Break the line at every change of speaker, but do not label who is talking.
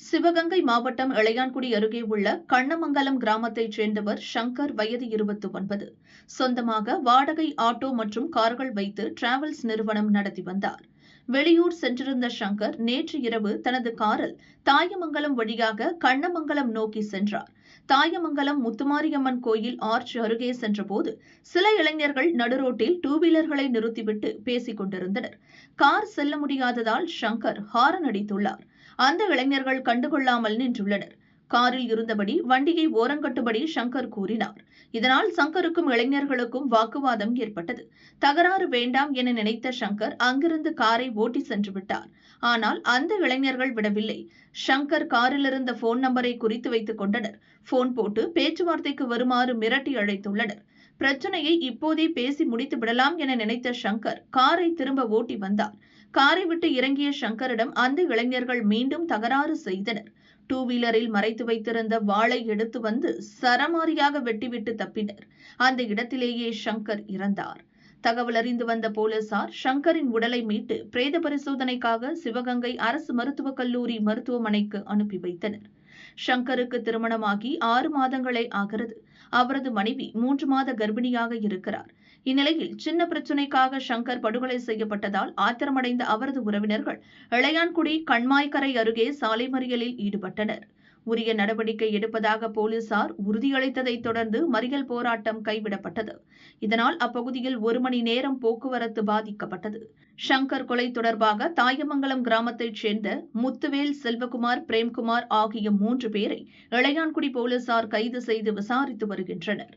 சிவகங்கை மாவட்டம் இளையான்குடி அருகே உள்ள கண்ணமங்கலம் கிராமத்தைச் சேர்ந்தவர் சங்கர், வயது 29. சொந்தமாக வாடகை ஆட்டோ மற்றும் கார்கள் வைத்து டிராவல்ஸ் நிறுவனம் நடத்தி வந்தார். வெளியூர் சென்றிருந்த சங்கர் நேற்று இரவு தனது காரில் தாயமங்கலம் வழியாக கண்ணமங்கலம் நோக்கி சென்றார். தாயமங்கலம் முத்துமாரியம்மன் கோயில் ஆர்ச் அருகே சென்றபோது சில இளைஞர்கள் நடுரோட்டில் டூவீலர்களை நிறுத்திவிட்டு பேசிக் கொண்டிருந்தனர். கார் செல்ல முடியாததால் சங்கர் ஹாரன் அடித்துள்ளார். அந்த இளைஞர்கள் கண்டுகொள்ளாமல் நின்றுள்ளனர். காரில் இருந்தபடி வண்டியை ஓரங்கட்டும்படி சங்கர் கூறினார். இதனால் சங்கருக்கும் இளைஞர்களுக்கும் வாக்குவாதம் ஏற்பட்டது. தகராறு வேண்டாம் என நினைத்த சங்கர் அங்கிருந்து காரை ஓட்டி சென்று விட்டார். ஆனால் அந்த இளைஞர்கள் விடவில்லை. சங்கர் காரில் இருந்த போன் நம்பரை குறித்து வைத்துக் கொண்டனர். போன் போட்டு பேச்சுவார்த்தைக்கு வருமாறு மிரட்டி அழைத்துள்ளனர். பிரச்சனையை இப்போதே பேசி முடித்து விடலாம் என நினைத்த சங்கர் காரை திரும்ப ஓட்டி வந்தார். காரை விட்டு இறங்கிய சங்கரிடம் அந்த இளைஞர்கள் மீண்டும் தகராறு செய்தனர். டூவீலரில் மறைத்து வைத்திருந்த வாளை எடுத்து வந்து சரமாரியாக வெட்டிவிட்டு தப்பினர். அந்த இடத்திலேயே சங்கர் இறந்தார். தகவல் அறிந்து வந்த போலீசார் சங்கரின் உடலை மீட்டு பிரேத பரிசோதனைக்காக சிவகங்கை அரசு மருத்துவக் கல்லூரி மருத்துவமனைக்கு அனுப்பி வைத்தனர். சங்கருக்கு திருமணமாகி 6 மாதங்களே ஆகிறது. அவரது மனைவி 3 மாத கர்ப்பிணியாக இருக்கிறார். இந்நிலையில் சின்ன பிரச்சினைக்காக சங்கர் படுகொலை செய்யப்பட்டதால் ஆத்திரமடைந்த அவரது உறவினர்கள் இளையான்குடி கண்மாய்க்கரை அருகே சாலை மறியலில் ஈடுபட்டனர். உரிய நடவடிக்கை எடுப்பதாக போலீசார் உறுதியளித்ததைத் தொடர்ந்து மறியல் போராட்டம் கைவிடப்பட்டது. இதனால் அப்பகுதியில் 1 மணி நேரம் போக்குவரத்து பாதிக்கப்பட்டது. சங்கர் கொலை தொடர்பாக தாயமங்கலம் கிராமத்தைச் சேர்ந்த முத்துவேல், செல்வகுமார், பிரேம்குமார் ஆகிய 3 பேரை இளையான்குடி போலீசார் கைது செய்து விசாரித்து வருகின்றனர்.